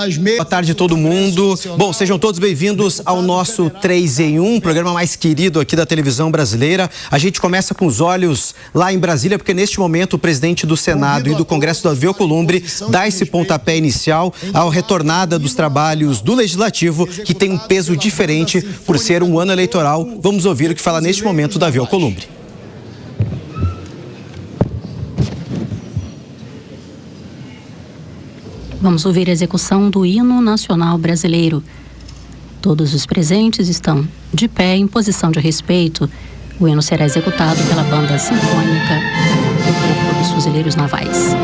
Boa tarde a todo mundo. Bom, sejam todos bem-vindos ao nosso 3 em 1, programa mais querido aqui da televisão brasileira. A gente começa com os olhos lá em Brasília, porque neste momento o presidente do Senado e do Congresso, Davi Alcolumbre, dá esse pontapé inicial à retornada dos trabalhos do Legislativo, que tem um peso diferente por ser um ano eleitoral. Vamos ouvir o que fala neste momento Davi Alcolumbre. Vamos ouvir a execução do Hino Nacional Brasileiro. Todos os presentes estão de pé em posição de respeito. O hino será executado pela Banda Sinfônica do Corpo dos Fuzileiros Navais.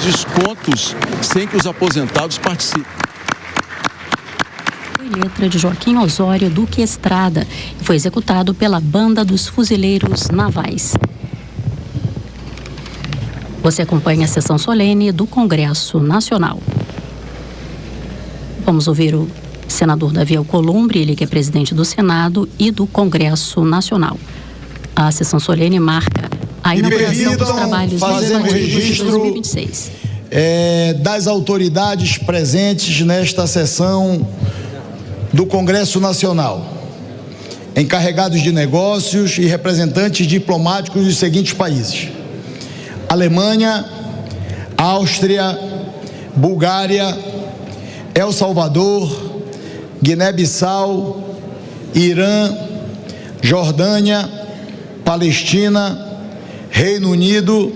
Descontos sem que os aposentados participem. Letra de Joaquim Osório Duque Estrada e foi executado pela Banda dos Fuzileiros Navais. Você acompanha a sessão solene do Congresso Nacional. Vamos ouvir o senador Davi Alcolumbre, ele que é presidente do Senado e do Congresso Nacional. A sessão solene marca a inauguração dos trabalhos legislativos de 2026. Das autoridades presentes nesta sessão do Congresso Nacional, encarregados de negócios e representantes diplomáticos dos seguintes países: Alemanha, Áustria, Bulgária, El Salvador, Guiné-Bissau, Irã, Jordânia, Palestina, Reino Unido,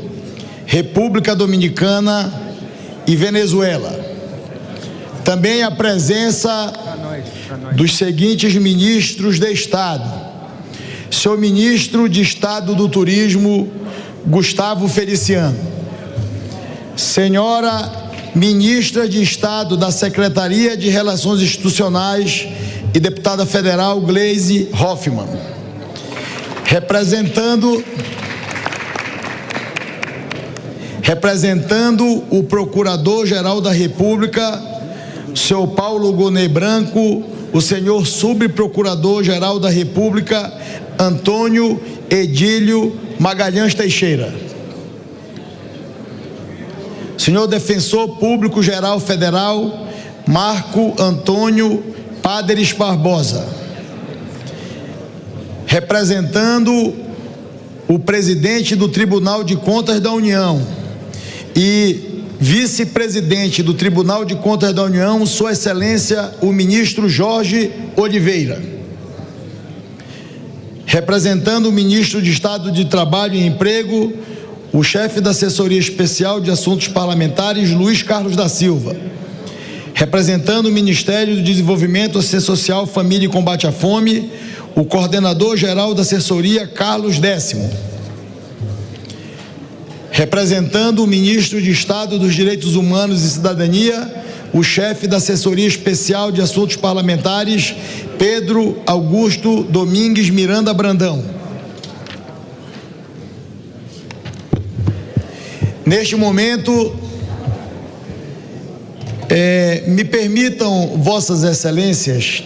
República Dominicana e Venezuela. Também a presença dos seguintes ministros de Estado: senhor ministro de Estado do Turismo, Gustavo Feliciano; senhora ministra de Estado da Secretaria de Relações Institucionais e deputada federal Gleisi Hoffmann; representando o Procurador-Geral da República, o senhor Paulo Gonet Branco, o senhor Subprocurador-Geral da República, Antônio Edílio Magalhães Teixeira; senhor Defensor Público-Geral Federal, Marco Antônio Padres Barbosa; representando o presidente do Tribunal de Contas da União e vice-presidente do Tribunal de Contas da União, Sua Excelência, o ministro Jorge Oliveira; representando o ministro de Estado de Trabalho e Emprego, o chefe da Assessoria Especial de Assuntos Parlamentares, Luiz Carlos da Silva; representando o Ministério do Desenvolvimento, Assistência Social, Família e Combate à Fome, o coordenador-geral da assessoria, Carlos Décimo; representando o ministro de Estado dos Direitos Humanos e Cidadania, o chefe da Assessoria Especial de Assuntos Parlamentares, Pedro Augusto Domingues Miranda Brandão. Neste momento, me permitam, Vossas Excelências,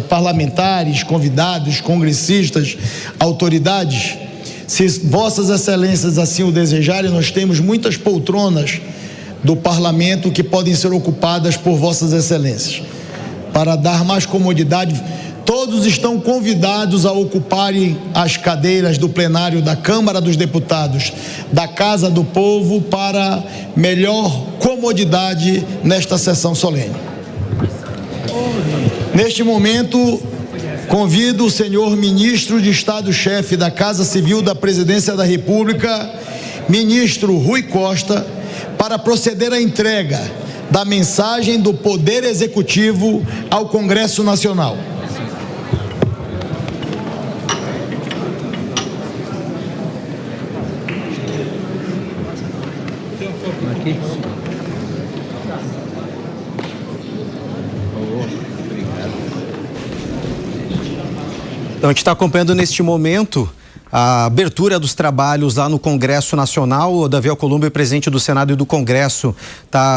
parlamentares, convidados, congressistas, autoridades, se Vossas Excelências assim o desejarem, nós temos muitas poltronas do Parlamento que podem ser ocupadas por Vossas Excelências. Para dar mais comodidade, todos estão convidados a ocuparem as cadeiras do plenário da Câmara dos Deputados, da Casa do Povo, para melhor comodidade nesta sessão solene. Neste momento, convido o senhor ministro de Estado-chefe da Casa Civil da Presidência da República, ministro Rui Costa, para proceder à entrega da mensagem do Poder Executivo ao Congresso Nacional. Então, a gente está acompanhando neste momento a abertura dos trabalhos lá no Congresso Nacional. O Davi Alcolumbre, presidente do Senado e do Congresso,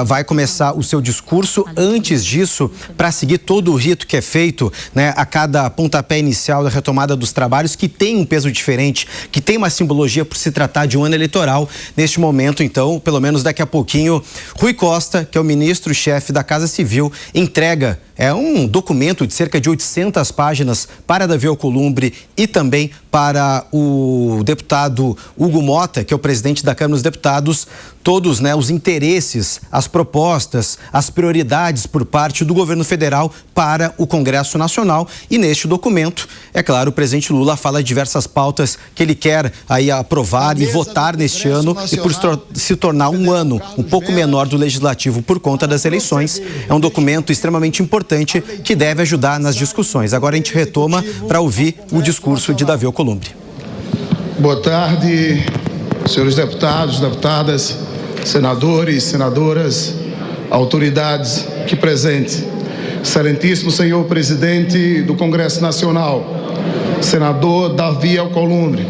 vai começar o seu discurso. Antes disso, para seguir todo o rito que é feito, né, a cada pontapé inicial da retomada dos trabalhos, que tem um peso diferente, que tem uma simbologia por se tratar de um ano eleitoral. Neste momento, então, pelo menos daqui a pouquinho, Rui Costa, que é o ministro-chefe da Casa Civil, entrega um documento de cerca de 800 páginas para Davi Alcolumbre e também para o deputado Hugo Mota, que é o presidente da Câmara dos Deputados, todos, né, os interesses, as propostas, as prioridades por parte do governo federal para o Congresso Nacional. E neste documento, é claro, o presidente Lula fala de diversas pautas que ele quer aí aprovar e votar neste ano e por se tornar um ano um pouco menor do legislativo por conta das eleições. É um documento extremamente importante que deve ajudar nas discussões. Agora a gente retoma para ouvir o discurso de Davi Alcolumbre. Boa tarde, senhores deputados, deputadas, senadores, senadoras, autoridades aqui presentes. Excelentíssimo senhor presidente do Congresso Nacional, senador Davi Alcolumbre.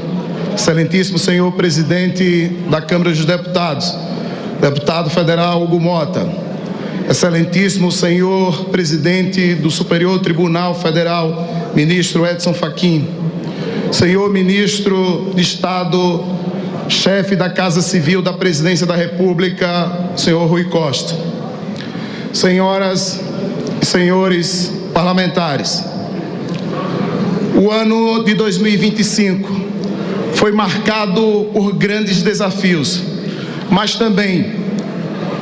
Excelentíssimo senhor presidente da Câmara dos Deputados, deputado federal Hugo Mota. Excelentíssimo senhor presidente do Superior Tribunal Federal, ministro Edson Fachin. Senhor ministro de Estado, chefe da Casa Civil da Presidência da República, senhor Rui Costa. Senhoras e senhores parlamentares, o ano de 2025 foi marcado por grandes desafios, mas também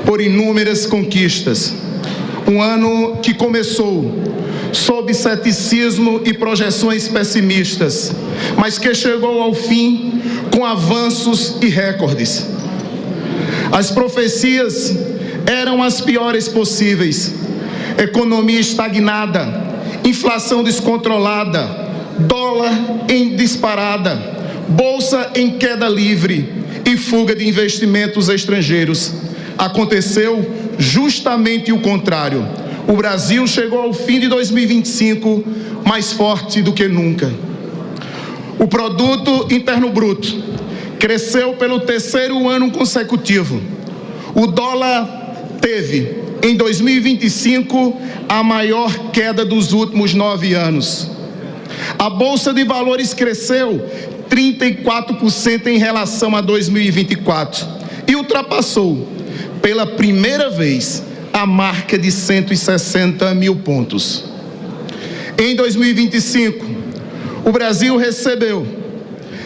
por inúmeras conquistas. Um ano que começou sob ceticismo e projeções pessimistas, mas que chegou ao fim com avanços e recordes. As profecias eram as piores possíveis: economia estagnada, inflação descontrolada, dólar em disparada, bolsa em queda livre e fuga de investimentos estrangeiros. Aconteceu justamente o contrário. O Brasil chegou ao fim de 2025 mais forte do que nunca. O produto interno bruto cresceu pelo terceiro ano consecutivo. O dólar teve, em 2025, a maior queda dos últimos 9 anos. A Bolsa de Valores cresceu 34% em relação a 2024 e ultrapassou, pela primeira vez, a marca de 160 mil pontos. Em 2025, o Brasil recebeu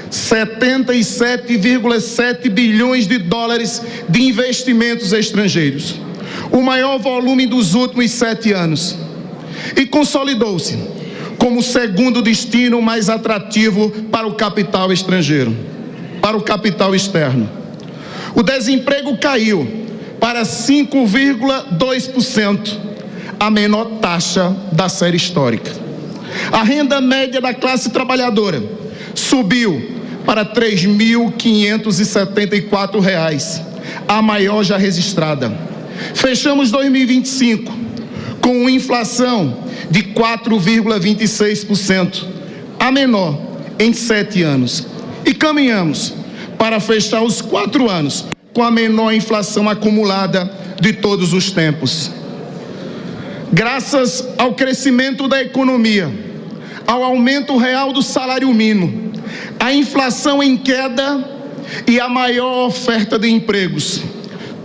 77,7 bilhões de dólares de investimentos estrangeiros, o maior volume dos últimos 7 anos, e consolidou-se como o segundo destino mais atrativo para o capital estrangeiro, para o capital externo. O desemprego caiu para 5,2%, a menor taxa da série histórica. A renda média da classe trabalhadora subiu para R$ 3.574, a maior já registrada. fechamos 2025 com uma inflação de 4,26%, a menor em 7 anos. E caminhamos para fechar os 4 anos com a menor inflação acumulada de todos os tempos. Graças ao crescimento da economia, ao aumento real do salário mínimo, a inflação em queda e a maior oferta de empregos,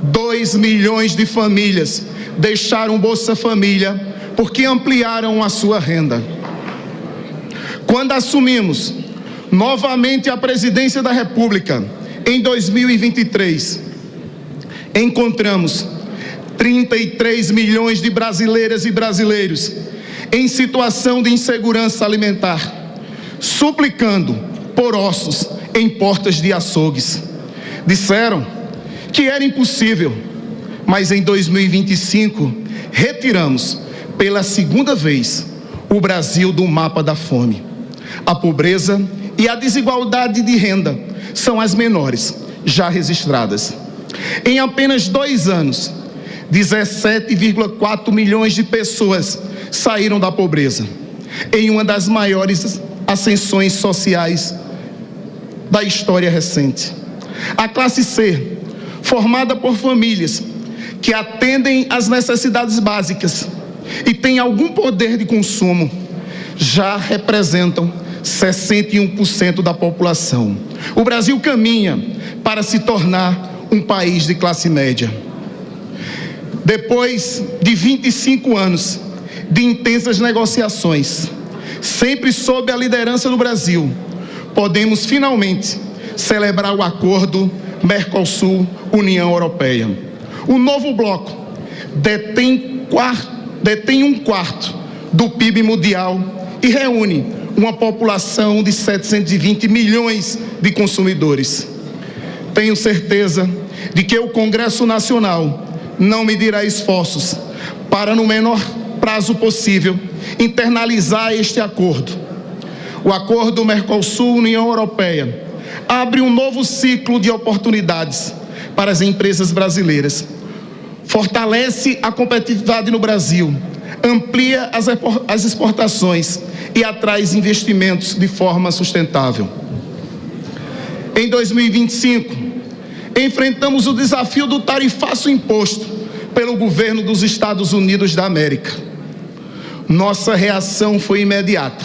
2 milhões de famílias deixaram Bolsa Família porque ampliaram a sua renda. Quando assumimos novamente a presidência da República, em 2023, encontramos 33 milhões de brasileiras e brasileiros em situação de insegurança alimentar, suplicando por ossos em portas de açougues. Disseram que era impossível, mas em 2025 retiramos pela segunda vez o Brasil do mapa da fome. A pobreza e a desigualdade de renda são as menores já registradas. Em apenas 2 anos, 17,4 milhões de pessoas saíram da pobreza, em uma das maiores ascensões sociais da história recente. A classe C, formada por famílias que atendem às necessidades básicas e têm algum poder de consumo, já representam 61% da população. O Brasil caminha para se tornar um país de classe média. Depois de 25 anos de intensas negociações, sempre sob a liderança do Brasil, podemos finalmente celebrar o acordo Mercosul-União Europeia. O novo bloco detém 1/4 do PIB mundial e reúne uma população de 720 milhões de consumidores. Tenho certeza de que o Congresso Nacional não medirá esforços para, no menor prazo possível, internalizar este acordo. O acordo Mercosul-União Europeia abre um novo ciclo de oportunidades para as empresas brasileiras, fortalece a competitividade no Brasil, amplia as exportações e atrai investimentos de forma sustentável. Em 2025, enfrentamos o desafio do tarifaço imposto pelo governo dos Estados Unidos da América. Nossa reação foi imediata.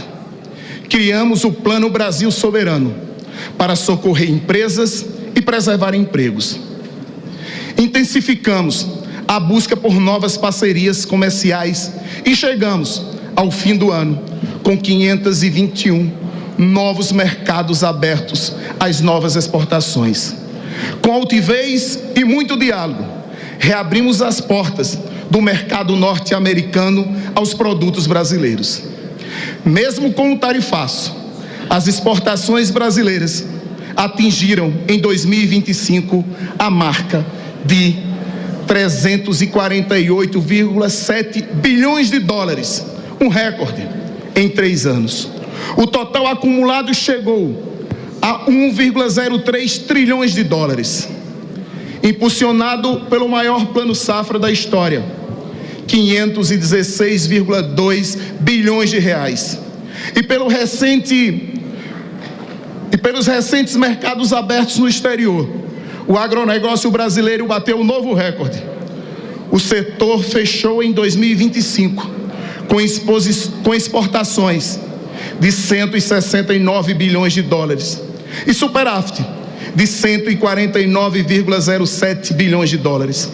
Criamos o Plano Brasil Soberano para socorrer empresas e preservar empregos. Intensificamos a busca por novas parcerias comerciais e chegamos ao fim do ano com 521 novos mercados abertos às novas exportações. Com altivez e muito diálogo, reabrimos as portas do mercado norte-americano aos produtos brasileiros. Mesmo com o tarifaço, as exportações brasileiras atingiram em 2025 a marca de 348,7 bilhões de dólares, um recorde em 3 anos. O total acumulado chegou a 1,03 trilhões de dólares, impulsionado pelo maior plano safra da história, 516,2 bilhões de reais, e pelos recentes mercados abertos no exterior. O agronegócio brasileiro bateu um novo recorde. O setor fechou em 2025 com exportações de 169 bilhões de dólares e superávit de 149,07 bilhões de dólares.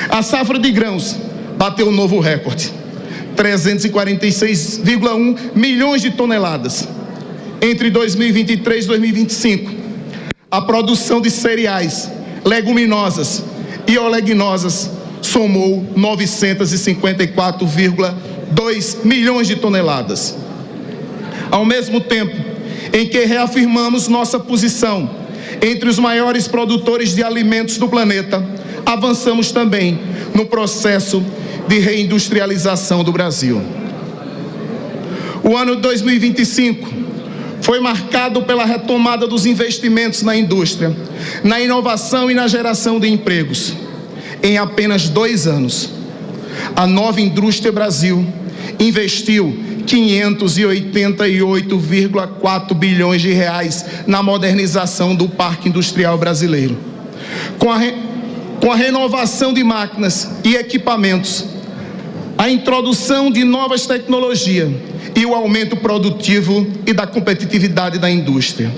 A safra de grãos bateu um novo recorde, 346,1 milhões de toneladas. Entre 2023 e 2025, a produção de cereais, leguminosas e oleaginosas somou 954,2 milhões de toneladas. Ao mesmo tempo em que reafirmamos nossa posição entre os maiores produtores de alimentos do planeta, avançamos também no processo de reindustrialização do Brasil. O ano de 2025 foi marcado pela retomada dos investimentos na indústria, na inovação e na geração de empregos. em apenas 2 anos. A Nova Indústria Brasil investiu 588,4 bilhões de reais na modernização do parque industrial brasileiro. Com a renovação de máquinas e equipamentos, a introdução de novas tecnologias e o aumento produtivo e da competitividade da indústria.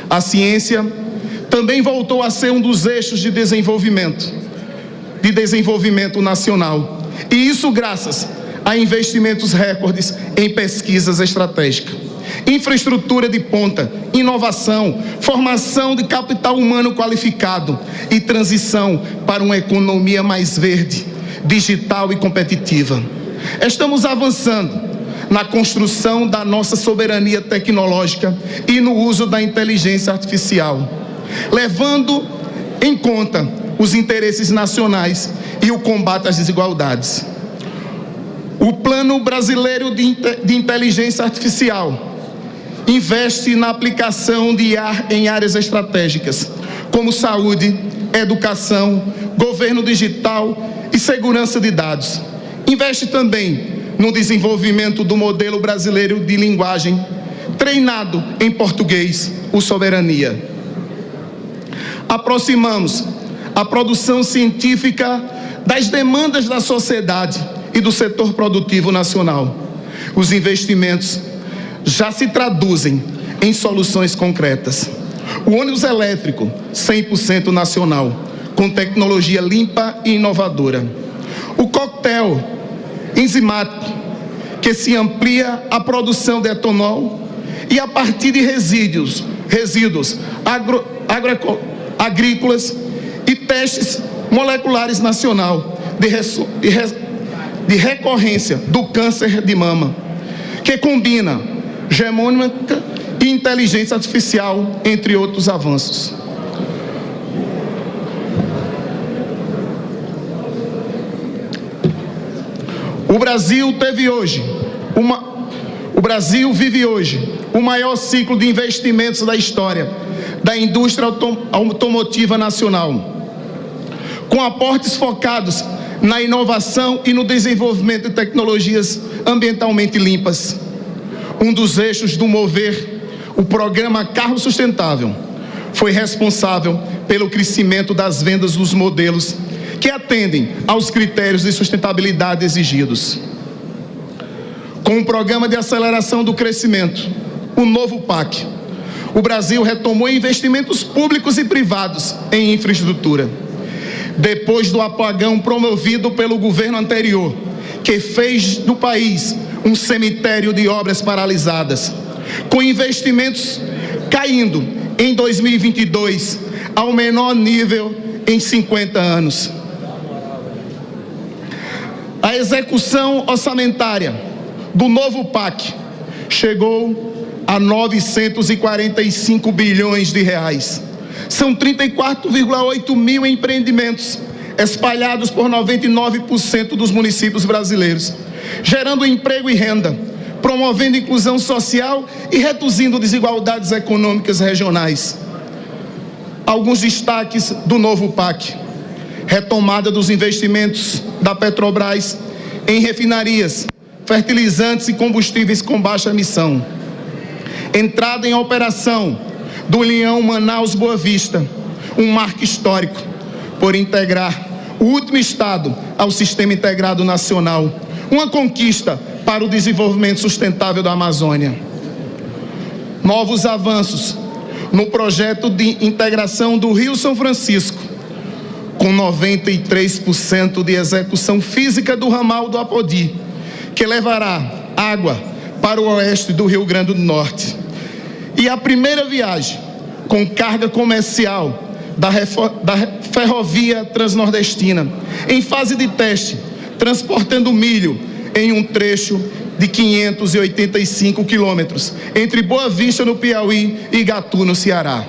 A ciência também voltou a ser um dos eixos de desenvolvimento nacional. E isso graças a investimentos recordes em pesquisas estratégicas, infraestrutura de ponta, inovação, formação de capital humano qualificado e transição para uma economia mais verde, digital e competitiva. Estamos avançando na construção da nossa soberania tecnológica e no uso da inteligência artificial, levando em conta os interesses nacionais e o combate às desigualdades. O Plano Brasileiro de Inteligência Artificial investe na aplicação de IA em áreas estratégicas, como saúde, educação, governo digital e segurança de dados. Investe também no desenvolvimento do modelo brasileiro de linguagem, treinado em português, o Soberania. Aproximamos a produção científica das demandas da sociedade e do setor produtivo nacional. Os investimentos já se traduzem em soluções concretas. O ônibus elétrico, 100% nacional, com tecnologia limpa e inovadora. O coquetel enzimático, que se amplia a produção de etanol e a partir de resíduos agrícolas e testes moleculares nacional de recorrência do câncer de mama, que combina genomônica e inteligência artificial, entre outros avanços. O Brasil vive hoje o maior ciclo de investimentos da história da indústria automotiva nacional, com aportes focados na inovação e no desenvolvimento de tecnologias ambientalmente limpas. Um dos eixos do Mover, o programa Carro Sustentável, foi responsável pelo crescimento das vendas dos modelos que atendem aos critérios de sustentabilidade exigidos. Com o Programa de Aceleração do Crescimento, o novo PAC, o Brasil retomou investimentos públicos e privados em infraestrutura. Depois do apagão promovido pelo governo anterior, que fez do país um cemitério de obras paralisadas, com investimentos caindo em 2022 ao menor nível em 50 anos. A execução orçamentária do novo PAC chegou a 945 bilhões de reais. São 34,8 mil empreendimentos espalhados por 99% dos municípios brasileiros, gerando emprego e renda, promovendo inclusão social e reduzindo desigualdades econômicas regionais. Alguns destaques do novo PAC: retomada dos investimentos da Petrobras em refinarias, fertilizantes e combustíveis com baixa emissão. Entrada em operação do Leão Manaus-Boa Vista, um marco histórico por integrar o último estado ao Sistema Integrado Nacional, uma conquista para o desenvolvimento sustentável da Amazônia. Novos avanços no projeto de integração do Rio São Francisco, com 93% de execução física do ramal do Apodi, que levará água para o oeste do Rio Grande do Norte. E a primeira viagem com carga comercial da ferrovia transnordestina, em fase de teste, transportando milho em um trecho de 585 quilômetros, entre Boa Vista, no Piauí, e Igatu, no Ceará.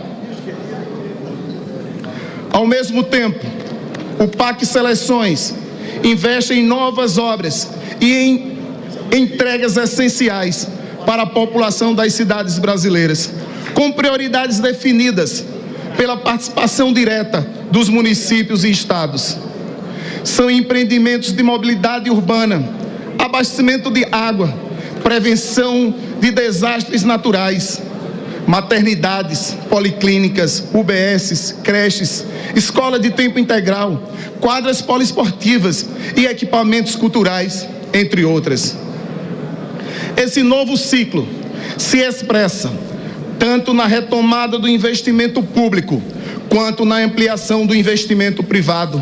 Ao mesmo tempo, o PAC Seleções investe em novas obras e em entregas essenciais para a população das cidades brasileiras, com prioridades definidas pela participação direta dos municípios e estados. São empreendimentos de mobilidade urbana, abastecimento de água, prevenção de desastres naturais, maternidades, policlínicas, UBSs, creches, escola de tempo integral, quadras poliesportivas e equipamentos culturais, entre outras. Esse novo ciclo se expressa tanto na retomada do investimento público quanto na ampliação do investimento privado.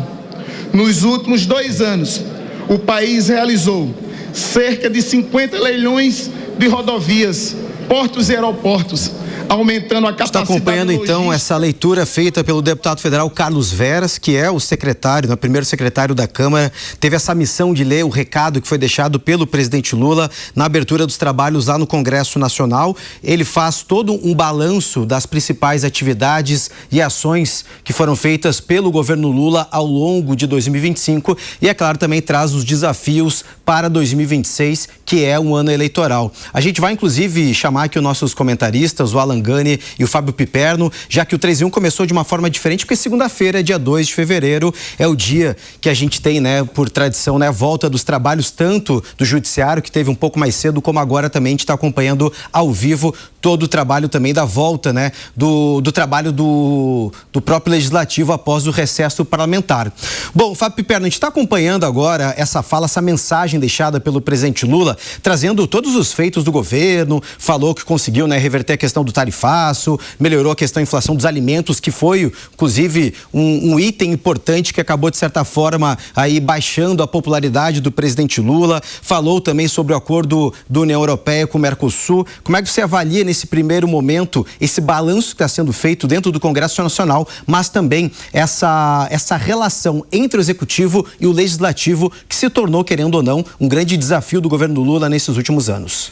Nos últimos 2 anos, o país realizou cerca de 50 leilões de rodovias, portos e aeroportos, aumentando a capacidade. Está acompanhando então essa leitura feita pelo deputado federal Carlos Veras, que é o secretário, primeiro secretário da Câmara, teve essa missão de ler o recado que foi deixado pelo presidente Lula na abertura dos trabalhos lá no Congresso Nacional. Ele faz todo um balanço das principais atividades e ações que foram feitas pelo governo Lula ao longo de 2025 e, é claro, também traz os desafios para 2026, que é um ano eleitoral. A gente vai, inclusive, chamar aqui os nossos comentaristas, o Alan Gani e o Fábio Piperno, já que o 3 em 1 começou de uma forma diferente, porque segunda-feira, dia 2 de fevereiro, é o dia que a gente tem, por tradição, a volta dos trabalhos, tanto do judiciário, que teve um pouco mais cedo, como agora também a gente está acompanhando ao vivo todo o trabalho também da volta, do trabalho do próprio legislativo após o recesso parlamentar. Bom, Fábio Piperno, a gente está acompanhando agora essa fala, essa mensagem deixada pelo presidente Lula, trazendo todos os feitos do governo, falou que conseguiu, reverter a questão do tarifaço, melhorou a questão da inflação dos alimentos, que foi, inclusive, um item importante que acabou, de certa forma, aí baixando a popularidade do presidente Lula, falou também sobre o acordo da União Europeia com o Mercosul. Como é que você avalia nesse primeiro momento esse balanço que está sendo feito dentro do Congresso Nacional, mas também essa relação entre o Executivo e o Legislativo, que se tornou, querendo ou não, um grande desafio do governo Lula nesses últimos anos?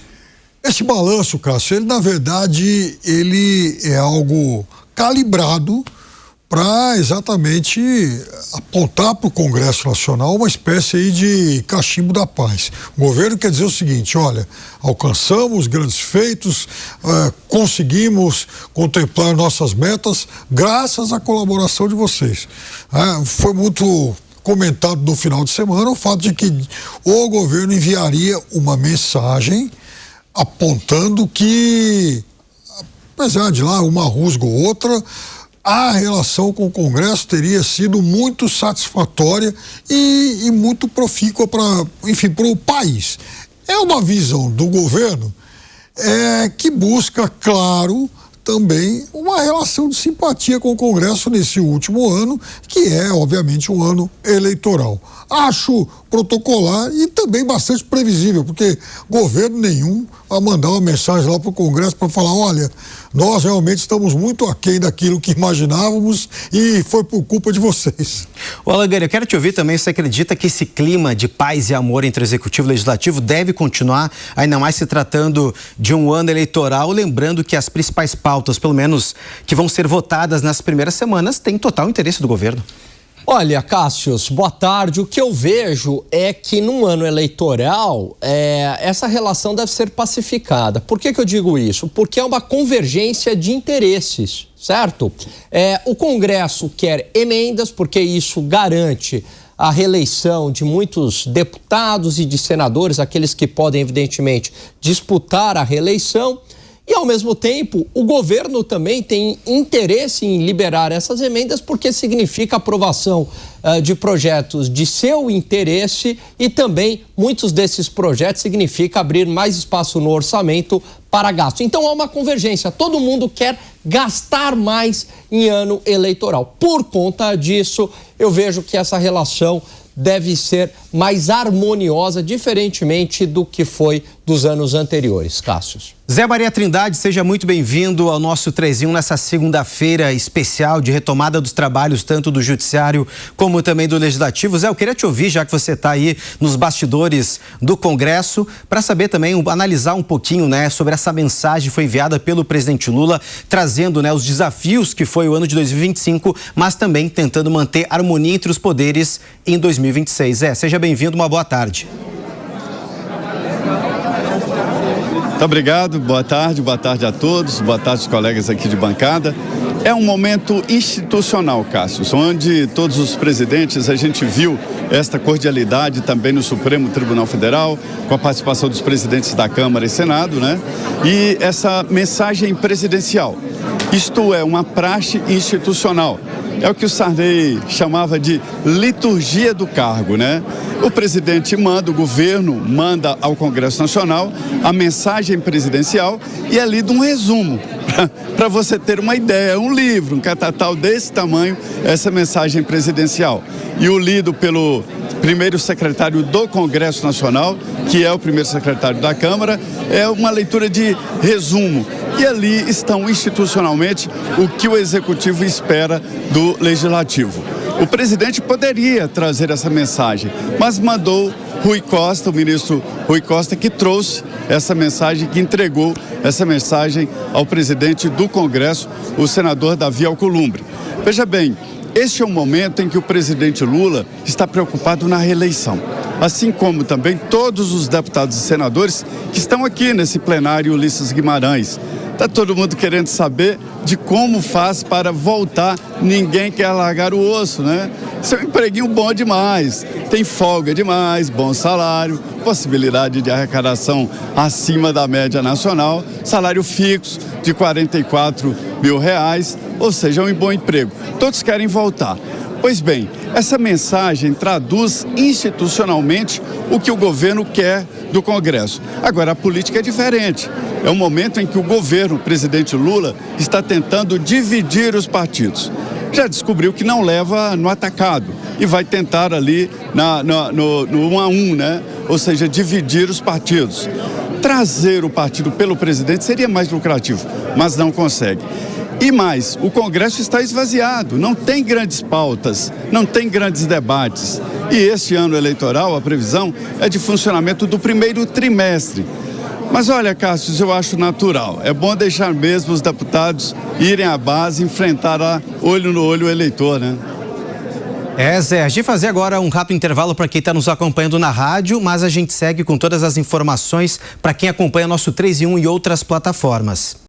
Esse balanço, Cássio, ele na verdade ele é algo calibrado para exatamente apontar para o Congresso Nacional uma espécie aí de cachimbo da paz. O governo quer dizer o seguinte: olha, alcançamos grandes feitos, conseguimos contemplar nossas metas graças à colaboração de vocês. Foi muito comentado no final de semana o fato de que o governo enviaria uma mensagem apontando que, apesar de lá uma rusga ou outra, a relação com o Congresso teria sido muito satisfatória e muito profícua para o país. É uma visão do governo que busca, claro, também uma relação de simpatia com o Congresso nesse último ano, que é, obviamente, um ano eleitoral. Acho protocolar e também bastante previsível, porque governo nenhum vai mandar uma mensagem lá para o Congresso para falar: olha, nós realmente estamos muito aquém daquilo que imaginávamos e foi por culpa de vocês. Ô Alan Gani, eu quero te ouvir também. Você acredita que esse clima de paz e amor entre o Executivo e o Legislativo deve continuar, ainda mais se tratando de um ano eleitoral? Lembrando que as principais pautas, pelo menos que vão ser votadas nas primeiras semanas, têm total interesse do governo. Olha, Cássius, boa tarde. O que eu vejo é que num ano eleitoral, essa relação deve ser pacificada. Por que eu digo isso? Porque é uma convergência de interesses, certo? O Congresso quer emendas, porque isso garante a reeleição de muitos deputados e de senadores, aqueles que podem, evidentemente, disputar a reeleição. E, ao mesmo tempo, o governo também tem interesse em liberar essas emendas, porque significa aprovação de projetos de seu interesse e também muitos desses projetos significa abrir mais espaço no orçamento para gasto. Então, há uma convergência. Todo mundo quer gastar mais em ano eleitoral. Por conta disso, eu vejo que essa relação deve ser mais harmoniosa, diferentemente do que foi dos anos anteriores. Cássius. Zé Maria Trindade, seja muito bem-vindo ao nosso 3 em 1 nessa segunda-feira especial de retomada dos trabalhos, tanto do Judiciário como também do Legislativo. Zé, eu queria te ouvir, já que você está aí nos bastidores do Congresso, para saber também, analisar um pouquinho, sobre essa mensagem que foi enviada pelo presidente Lula, trazendo, os desafios que foi o ano de 2025, mas também tentando manter harmonia entre os poderes em 2026. Zé, seja bem-vindo, uma boa tarde. Muito obrigado, boa tarde a todos, boa tarde aos colegas aqui de bancada. É um momento institucional, Cássio, onde todos os presidentes, a gente viu esta cordialidade também no Supremo Tribunal Federal, com a participação dos presidentes da Câmara e Senado, né? E essa mensagem presidencial, isto é uma praxe institucional. É o que o Sarney chamava de liturgia do cargo, né? O presidente manda, o governo manda ao Congresso Nacional a mensagem presidencial e é lido um resumo, para você ter uma ideia, um livro, um catatal desse tamanho, essa mensagem presidencial. E o lido pelo primeiro secretário do Congresso Nacional, que é o primeiro secretário da Câmara, é uma leitura de resumo. E ali estão institucionalmente o que o Executivo espera do Legislativo. O presidente poderia trazer essa mensagem, mas mandou Rui Costa, o ministro Rui Costa, que trouxe essa mensagem, que entregou essa mensagem ao presidente do Congresso, o senador Davi Alcolumbre. Veja bem, este é um momento em que o presidente Lula está preocupado na reeleição, assim como também todos os deputados e senadores que estão aqui nesse plenário Ulisses Guimarães. Está todo mundo querendo saber de como faz para voltar. Ninguém quer largar o osso, né? Seu empreguinho bom demais, tem folga demais, bom salário, possibilidade de arrecadação acima da média nacional, salário fixo de R$44 mil, ou seja, um bom emprego. Todos querem voltar. Pois bem, essa mensagem traduz institucionalmente o que o governo quer do Congresso. Agora, a política é diferente. É um momento em que o governo, o presidente Lula, está tentando dividir os partidos. Já descobriu que não leva no atacado e vai tentar ali no 1 a 1, né? Ou seja, dividir os partidos. Trazer o partido pelo presidente seria mais lucrativo, mas não consegue. E mais, o Congresso está esvaziado, não tem grandes pautas, não tem grandes debates. E este ano eleitoral, a previsão é de funcionamento do primeiro trimestre. Mas olha, Cássio, eu acho natural. É bom deixar mesmo os deputados irem à base, enfrentar lá, olho no olho o eleitor, né? Zé, a gente vai fazer agora um rápido intervalo para quem está nos acompanhando na rádio, mas a gente segue com todas as informações para quem acompanha nosso 3 em 1 e outras plataformas.